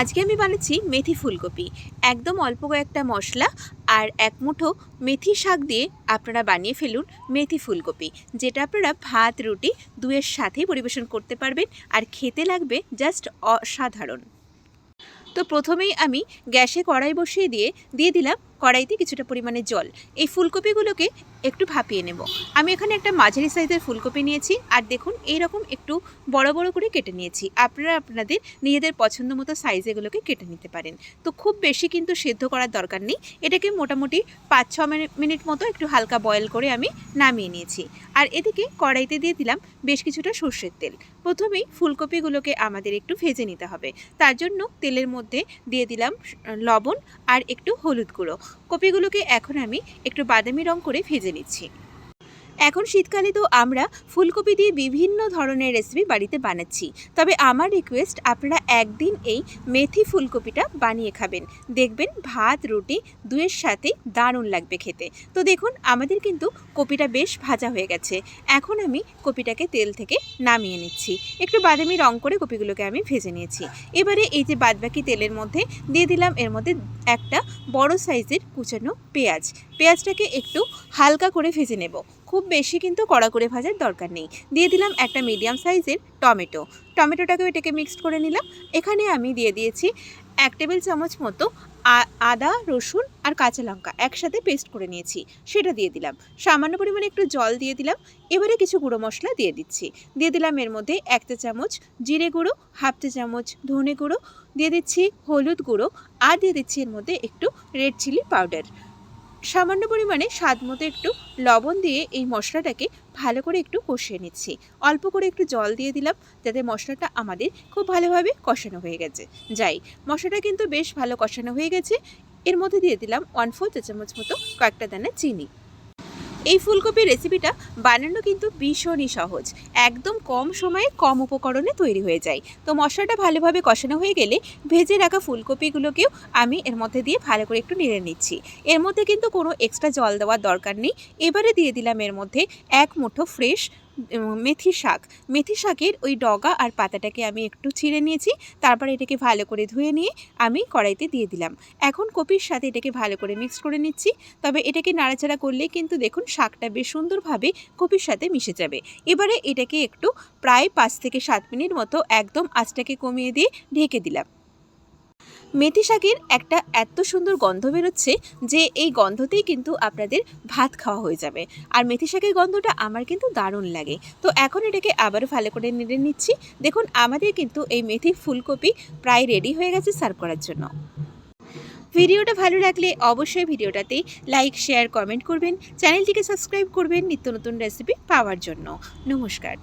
আজকে আমি বানাচ্ছি মেথি ফুলকপি। একদম অল্প কয়েকটা মশলা আর এক মুঠো মেথি শাক দিয়ে আপনারা বানিয়ে ফেলুন মেথি ফুলকপি, যেটা আপনারা ভাত রুটি দুয়ের সাথেই পরিবেশন করতে পারবেন আর খেতে লাগবে জাস্ট অসাধারণ। তো প্রথমেই আমি গ্যাসে কড়াই বসিয়ে দিয়ে দিলাম কড়াইতে কিছুটা পরিমাণে জল। এই ফুলকপিগুলোকে একটু ভাপিয়ে নেব। আমি এখানে একটা মাঝারি সাইজের ফুলকপি নিয়েছি আর দেখুন এইরকম একটু বড় বড় করে কেটে নিয়েছি। আপনারা আপনাদের নিজেদের পছন্দ মতো সাইজ এগুলোকে কেটে নিতে পারেন। তো খুব বেশি কিন্তু সেদ্ধ করার দরকার নেই। এটাকে মোটামুটি 5-6 মিনিট মতো একটু হালকা বয়েল করে আমি নামিয়ে নিয়েছি। আর এদিকে কড়াইতে দিয়ে দিলাম বেশ কিছুটা সর্ষের তেল। প্রথমেই ফুলকপিগুলোকে আমাদের একটু ভেজে নিতে হবে। তার জন্য তেলের মধ্যে দিয়ে দিলাম লবণ আর একটু হলুদ গুঁড়ো। কপিগুলোকে এখন আমি একটু বাদামি রং করে ভেজে নিচ্ছি। এখন শীতকালে তো আমরা ফুলকপি দিয়ে বিভিন্ন ধরনের রেসিপি বাড়িতে বানাচ্ছি, তবে আমার রিকোয়েস্ট আপনারা একদিন এই মেথি ফুলকপিটা বানিয়ে খাবেন। দেখবেন ভাত রুটি দুয়ের সাথে দারুণ লাগবে খেতে। তো দেখুন আমাদের কিন্তু কপিটা বেশ ভাজা হয়ে গেছে। এখন আমি কপিটাকে তেল থেকে নামিয়ে নিচ্ছি। একটু বাদামি রং করে কপিগুলোকে আমি ভেজে নিয়েছি। এবারে এই যে বাদবাকি তেলের মধ্যে দিয়ে দিলাম এর মধ্যে একটা বড় সাইজের কুচানো পেঁয়াজটাকে একটু হালকা করে ভেজে নেব। খুব বেশি কিন্তু কড়া করে ভাজার দরকার নেই। দিয়ে দিলাম একটা মিডিয়াম সাইজের টমেটোটাকেও এটাকে মিক্সড করে নিলাম। এখানে আমি দিয়ে দিয়েছি 1 টেবিল চামচ মতো আদা রসুন আর কাঁচা লঙ্কা একসাথে পেস্ট করে নিয়েছি, সেটা দিয়ে দিলাম। সামান্য পরিমাণে একটু জল দিয়ে দিলাম। এবারে কিছু গুঁড়ো মশলা দিয়ে দিচ্ছি। দিয়ে দিলাম এর মধ্যে 1 চা চামচ জিরে গুঁড়ো, 1/2 চা চামচ ধনে গুঁড়ো, দিয়ে দিচ্ছি হলুদ গুঁড়ো আর দিয়ে দিচ্ছি এর মধ্যে একটু রেড চিলি পাউডার। সামান্য পরিমাণে স্বাদ মতো একটু লবণ দিয়ে এই মশলাটাকে ভালো করে একটু কষিয়ে নিচ্ছি। অল্প করে একটু জল দিয়ে দিলাম যাতে মশলাটা আমাদের খুব ভালোভাবে কষানো হয়ে গেছে যাই। মশলাটা কিন্তু বেশ ভালো কষানো হয়ে গেছে। এর মধ্যে দিয়ে দিলাম 1/4 চা চামচ মতো কয়েকটা দানা চিনি। এই ফুলকপির রেসিপিটা বানানো কিন্তু ভীষণই সহজ, একদম কম সময়ে কম উপকরণে তৈরি হয়ে যায়। তো মশলাটা ভালোভাবে কষানো হয়ে গেলে ভেজে রাখা ফুলকপিগুলোকেও আমি এর মধ্যে দিয়ে ভালো করে একটু নেড়ে নিচ্ছি। এর মধ্যে কিন্তু কোনো এক্সট্রা জল দেওয়ার দরকার নেই। এবারে দিয়ে দিলাম এর মধ্যে এক মুঠো ফ্রেশ মেথি শাকের ওই ডগা আর পাতাটাকে আমি একটু ছিঁড়ে নিয়েছি। তারপর এটাকে ভালো করে ধুয়ে নিয়ে আমি কড়াইতে দিয়ে দিলাম। এখন কপির সাথে এটাকে ভালো করে মিক্স করে নিচ্ছি। তবে এটাকে নাড়াচাড়া করলে কিন্তু দেখুন শাকটা বেশ সুন্দরভাবে কপির সাথে মিশে যাবে। এবারে এটাকে একটু প্রায় 5 থেকে 7 মিনিট মতো একদম আঁচটাকে কমিয়ে দিয়ে ঢেকে দিলাম। মেথি শাকের একটা এত সুন্দর গন্ধ বেরোচ্ছে যে এই গন্ধতেই কিন্তু আপনাদের ভাত খাওয়া হয়ে যাবে। আর মেথি শাকের গন্ধটা আমার কিন্তু দারুণ লাগে। তো এখন এটাকে আবারও ভালো করে নেড়ে নিচ্ছি। দেখুন আমাদের কিন্তু এই মেথি ফুলকপি প্রায় রেডি হয়ে গেছে সার্ভ করার জন্য। ভিডিওটা ভালো লাগলে অবশ্যই ভিডিওটাতে লাইক শেয়ার কমেন্ট করবেন, চ্যানেলটিকে সাবস্ক্রাইব করবেন নিত্য নতুন রেসিপি পাওয়ার জন্য। নমস্কার।